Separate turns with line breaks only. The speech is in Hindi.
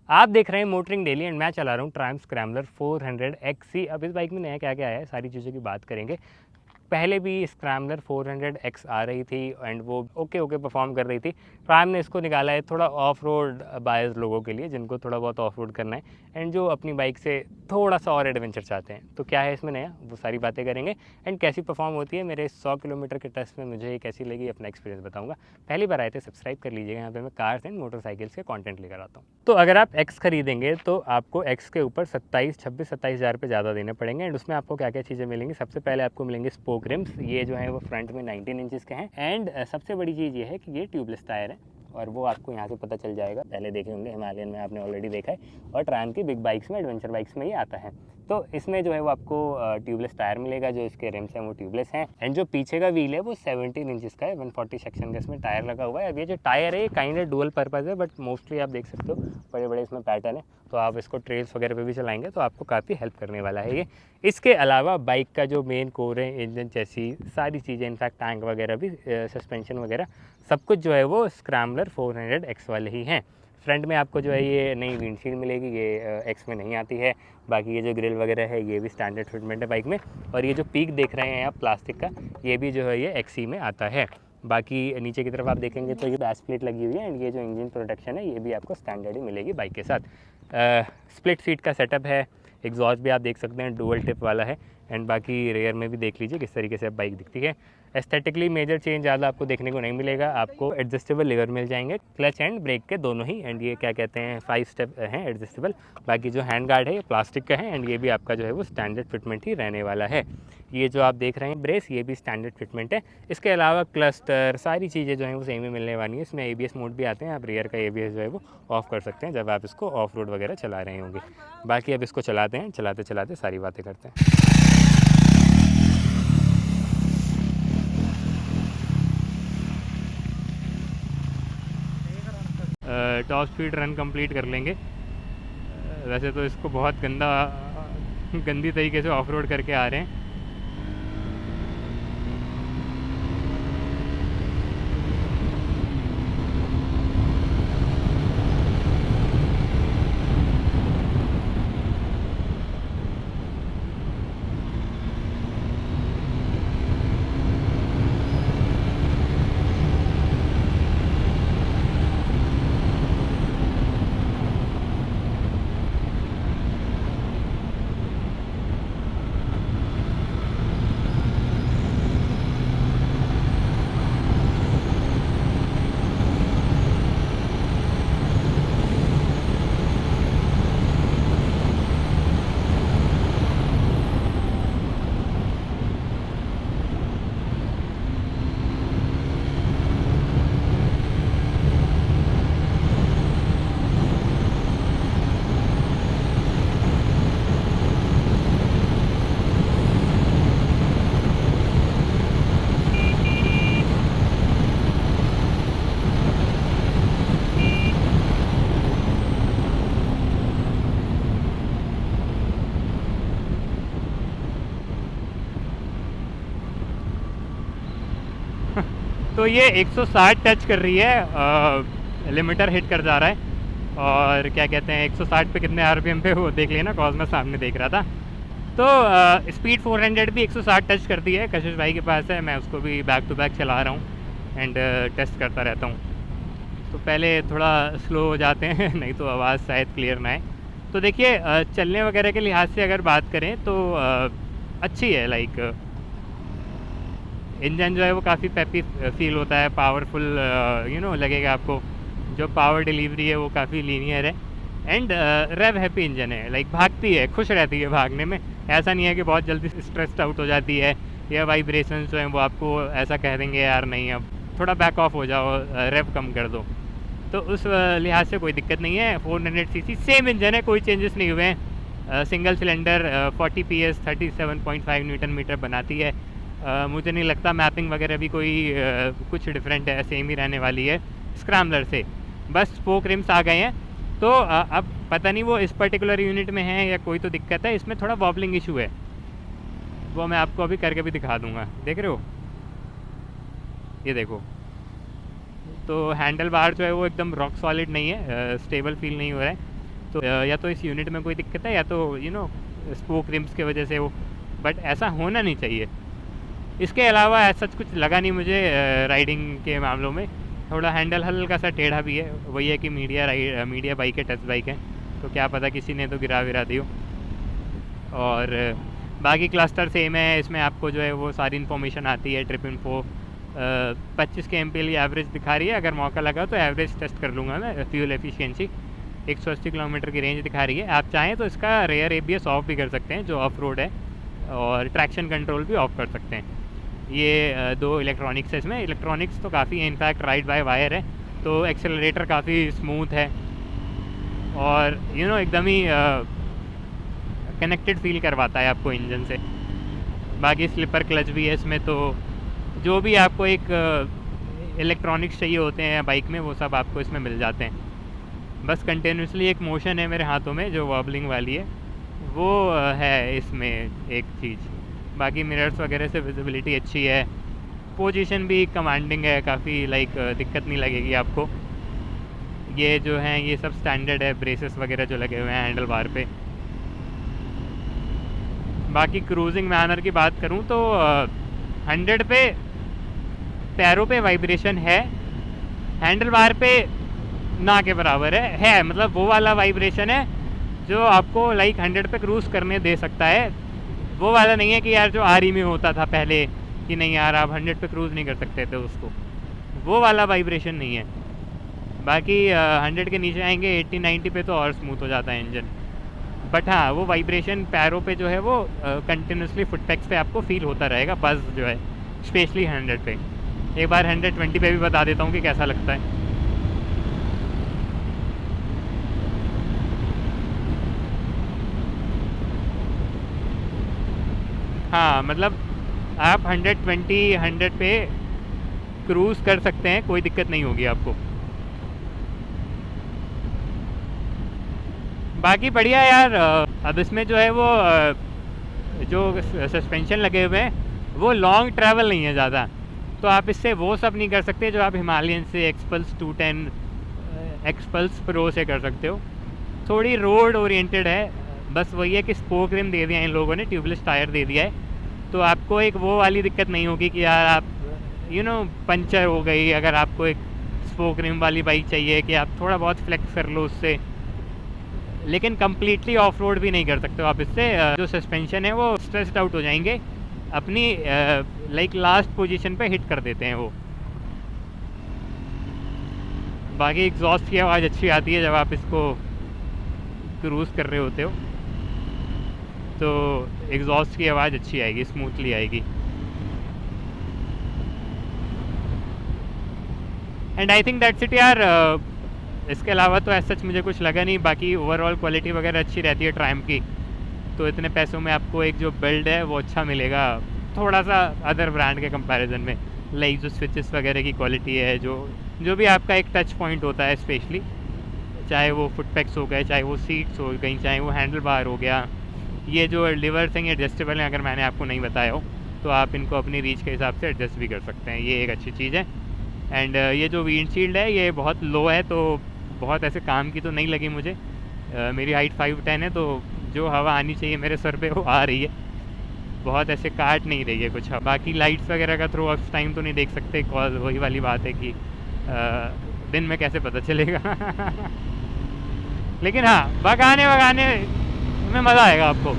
आप देख रहे हैं मोटरिंग डेली एंड मैं चला रहा हूँ ट्रायम्फ स्क्रैम्बलर 400 XC। अब इस बाइक में नया क्या क्या आया है सारी चीज़ों की बात करेंगे। पहले भी स्क्रैम्बलर 400X आ रही थी एंड वो ओके परफॉर्म कर रही थी। ट्रायम्फ ने इसको निकाला है थोड़ा ऑफ रोड बायर्स लोगों के लिए, जिनको थोड़ा बहुत ऑफ रोड करना है एंड जो अपनी बाइक से थोड़ा सा और एडवेंचर चाहते हैं। तो क्या है इसमें नया, वो सारी बातें करेंगे एंड कैसी परफॉर्म होती है मेरे 100 किलोमीटर के टेस्ट में मुझे कैसी लगी, अपना एक्सपीरियंस बताऊंगा। पहली बार आए थे सब्सक्राइब कर लीजिएगा, यहाँ पे मैं कार्स एंड मोटरसाइकिल्स के कंटेंट लेकर आता हूँ। तो अगर आप एक्स खरीदेंगे तो आपको एक्स के ऊपर 27 हज़ार रुपये ज़्यादा देने पड़ेंगे एंड उसमें आपको क्या क्या चीज़ें मिलेंगी। सबसे पहले आपको मिलेंगे स्पोक रिम्स, ये जो है वो फ्रंट में 19 इंचज़ के हैं एंड सबसे बड़ी चीज़ ये है कि ये ट्यूबलेस टायर है और वो आपको यहाँ से पता चल जाएगा। पहले देखे होंगे हिमालयन में, आपने ऑलरेडी देखा है, और ट्रायम्फ की बिग बाइक्स में, एडवेंचर बाइक्स में ही आता है। तो इसमें जो है वो आपको ट्यूबलेस टायर मिलेगा, जो इसके रिम्स हैं वो ट्यूबलेस हैं एंड जो पीछे का व्हील है वो 17 इंचज़ का है, 140 सेक्शन का इसमें टायर लगा हुआ है। अब ये जो टायर है काइंड ऑफ डुअल पर्पज़ है, बट मोस्टली आप देख सकते हो बड़े बड़े इसमें पैटर्न है, तो आप इसको ट्रेल्स वगैरह पे भी चलाएंगे तो आपको काफ़ी हेल्प करने वाला है ये। इसके अलावा बाइक का जो मेन कोर है, इंजन, चेसी, सारी चीज़ें, इनफैक्ट टैंक वगैरह भी, सस्पेंशन वगैरह सब कुछ जो है वो स्क्रैम्बलर 400X वाले ही हैं। फ्रंट में आपको जो है ये नई विंडशील्ड मिलेगी, ये एक्स में नहीं आती है। बाकी ये जो ग्रिल वगैरह है ये भी स्टैंडर्ड फिटमेंट है बाइक में, और ये जो पीक देख रहे हैं आप प्लास्टिक का, ये भी जो है ये XC में आता है। बाकी नीचे की तरफ आप देखेंगे तो ये बैस प्लेट लगी हुई है एंड ये जो इंजन प्रोटेक्शन है ये भी आपको स्टैंडर्ड ही मिलेगी बाइक के साथ। स्प्लिट सीट का सेटअप है, एग्जॉस्ट भी आप देख सकते हैं डुअल टिप वाला है एंड बाकी रेयर में भी देख लीजिए किस तरीके से अब बाइक दिखती है। एस्थेटिकली मेजर चेंज ज़्यादा आपको देखने को नहीं मिलेगा, आपको एडजस्टेबल लीवर मिल जाएंगे, क्लच एंड ब्रेक के दोनों ही, एंड ये क्या कहते हैं 5 स्टेप हैं एडजस्टेबल। बाकी जो हैंड गार्ड है ये प्लास्टिक का है एंड ये भी आपका जो है वो स्टैंडर्ड फिटमेंट ही रहने वाला है। ये जो आप देख रहे हैं ब्रेस, ये भी स्टैंडर्ड फिटमेंट है। इसके अलावा क्लस्टर, सारी चीज़ें जो हैं वो सेम ही मिलने वाली हैं। इसमें ABS मोड भी आते हैं, आप रियर का ABS जो है वो ऑफ कर सकते हैं जब आप इसको ऑफ रोड वगैरह चला रहे होंगे। बाकी अब इसको चलाते हैं, चलाते चलाते सारी बातें करते हैं। टॉप स्पीड रन कंप्लीट कर लेंगे। वैसे तो इसको बहुत गंदी तरीके से ऑफ रोड करके आ रहे हैं। तो ये 160 टच कर रही है, लिमिटर हिट कर जा रहा है, और क्या कहते हैं 160 पे कितने RPM पे वो देख लेना, कॉज मैं सामने देख रहा था। तो स्पीड 400 भी 160 टच करती है, कशिश भाई के पास है, मैं उसको भी बैक टू बैक चला रहा हूँ एंड टेस्ट करता रहता हूँ। तो पहले थोड़ा स्लो हो जाते हैं नहीं तो आवाज़ शायद क्लियर ना आए। तो देखिए चलने वगैरह के लिहाज से अगर बात करें तो अच्छी है। लाइक इंजन जो है वो काफ़ी पेपी फील होता है, पावरफुल लगेगा आपको। जो पावर डिलीवरी है वो काफ़ी लीनियर है एंड रेव हैप्पी इंजन है। लाइक भागती है, खुश रहती है भागने में, ऐसा नहीं है कि बहुत जल्दी स्ट्रेस्ड आउट हो जाती है या वाइब्रेशन जो हैं वो आपको ऐसा कह देंगे यार नहीं अब थोड़ा बैक ऑफ हो जाओ, रेव कम कर दो। तो उस लिहाज से कोई दिक्कत नहीं है। 400cc सेम इंजन है, कोई चेंजेस नहीं हुए हैं। Single cylinder 40 PS 37.5 newton metre बनाती है। मुझे नहीं लगता मैपिंग वगैरह भी कोई कुछ डिफरेंट है, सेम ही रहने वाली है स्क्रैम्बलर से। बस स्पोक रिम्स आ गए हैं, तो अब पता नहीं वो इस पर्टिकुलर यूनिट में है या कोई तो दिक्कत है, इसमें थोड़ा वॉबलिंग इशू है, वो मैं आपको अभी करके भी दिखा दूंगा। देख रहे हो, ये देखो। तो हैंडल बार जो है वो एकदम रॉक सॉलिड नहीं है, स्टेबल फील नहीं हो रहा है। तो या तो इस यूनिट में कोई दिक्कत है या तो स्पोक रिम्स की वजह से हो, बट ऐसा होना नहीं चाहिए। इसके अलावा ऐसा कुछ लगा नहीं मुझे राइडिंग के मामलों में। थोड़ा हैंडल हल्का सा टेढ़ा भी है, वही है कि मीडिया बाइक है, टच बाइक है, तो क्या पता किसी ने तो गिरा विरा दी हो। और बाकी क्लस्टर सेम है, इसमें आपको जो है वो सारी इन्फॉर्मेशन आती है। ट्रिप इन्फो 25 के एम लिए एवरेज दिखा रही है, अगर मौका लगा तो एवरेज टेस्ट कर लूँगा मैं। फ्यूल एफिशिएंसी 180 किलोमीटर की रेंज दिखा रही है। आप चाहें तो इसका रेयर ABS ऑफ भी कर सकते हैं जो ऑफ रोड है, और ट्रैक्शन कंट्रोल भी ऑफ कर सकते हैं। ये 2 इलेक्ट्रॉनिक्स है इसमें। इलेक्ट्रॉनिक्स तो काफ़ी है, इनफैक्ट राइड बाय वायर है, तो एक्सेलरेटर काफ़ी स्मूथ है और एकदम ही कनेक्टेड फील करवाता है आपको इंजन से। बाकी स्लिपर क्लच भी है इसमें, तो जो भी आपको एक इलेक्ट्रॉनिक्स चाहिए होते हैं बाइक में वो सब आपको इसमें मिल जाते हैं। बस कंटिन्यूसली एक मोशन है मेरे हाथों में जो वॉबलिंग वाली है, वो है इसमें एक चीज़। बाकी मिरर्स वगैरह से विजिबिलिटी अच्छी है, पोजीशन भी कमांडिंग है काफ़ी, लाइक दिक्कत नहीं लगेगी आपको। ये जो हैं ये सब स्टैंडर्ड है, ब्रेसेस वगैरह जो लगे हुए हैं हैंडल बार पे। बाकी क्रूजिंग मैनर की बात करूं तो 100 पे पैरों पे वाइब्रेशन है, हैंडल बार पे ना के बराबर है मतलब वो वाला वाइब्रेशन है जो आपको लाइक 100 पे क्रूज़ करने दे सकता है। वो वाला नहीं है कि यार जो आरी में होता था पहले कि नहीं यार आप 100 पे क्रूज़ नहीं कर सकते थे उसको, वो वाला वाइब्रेशन नहीं है। बाकी 100 के नीचे आएंगे 80-90 पे तो और स्मूथ हो जाता है इंजन। बट हाँ, वो वाइब्रेशन पैरों पे जो है वो कंटिन्यूसली फुटपैक्स पे आपको फील होता रहेगा, बज़ जो है स्पेशली 100 पे। एक बार 120 पे भी बता देता हूँ कि कैसा लगता है। हाँ मतलब आप 100 पे क्रूज़ कर सकते हैं, कोई दिक्कत नहीं होगी आपको। बाकी बढ़िया यार। अब इसमें जो है वो जो सस्पेंशन लगे हुए हैं वो लॉन्ग ट्रैवल नहीं है ज़्यादा, तो आप इससे वो सब नहीं कर सकते जो आप हिमालयन से एक्सपल्स 210 एक्सपल्स प्रो से कर सकते हो। थोड़ी रोड ओरिएंटेड है, बस वही है कि स्पोक रिम दे दिया इन लोगों ने, ट्यूबलेस टायर दे दिया है, तो आपको एक वो वाली दिक्कत नहीं होगी कि यार आप पंचर हो गई। अगर आपको एक स्पोक रिम वाली बाइक चाहिए कि आप थोड़ा बहुत फ्लेक्स कर लो उससे, लेकिन कम्प्लीटली ऑफ रोड भी नहीं कर सकते हो आप इससे। जो सस्पेंशन है वो स्ट्रेस्ड आउट हो जाएंगे, अपनी लाइक लास्ट पोजीशन पे हिट कर देते हैं वो। बाकी एग्जॉस्ट की आवाज़ अच्छी आती है जब आप इसको क्रूज़ कर रहे होते हो, तो एग्जॉस्ट की आवाज़ अच्छी आएगी, स्मूथली आएगी। And I think that's it यार। इसके अलावा तो ऐसा सच मुझे कुछ लगा नहीं। बाकी ओवरऑल क्वालिटी वगैरह अच्छी रहती है ट्रायम्फ की, तो इतने पैसों में आपको एक जो बिल्ड है वो अच्छा मिलेगा थोड़ा सा अदर ब्रांड के कंपैरिजन में। लाइक जो स्विचेस वगैरह की क्वालिटी है, जो भी आपका एक टच पॉइंट होता है स्पेशली, चाहे वो फुटपैक्स हो गए, चाहे वो सीट्स हो गई, चाहे वो हैंडल बार हो गया, ये जो लिवर्स हैं एडजस्टेबल हैं, अगर मैंने आपको नहीं बताया हो तो आप इनको अपनी रीच के हिसाब से एडजस्ट भी कर सकते हैं, ये एक अच्छी चीज़ है। एंड ये जो विंडशील्ड है ये बहुत लो है, तो बहुत ऐसे काम की तो नहीं लगी मुझे। मेरी हाइट 5'10" है, तो जो हवा आनी चाहिए मेरे सर पे वो आ रही है, बहुत ऐसे काट नहीं रही है कुछ। बाकी लाइट्स वगैरह का थ्रो ऑफ टाइम तो नहीं देख सकते, कॉज वही वाली बात है कि दिन में कैसे पता चलेगा लेकिन हाँ, भगाने में मज़ा आएगा आपको।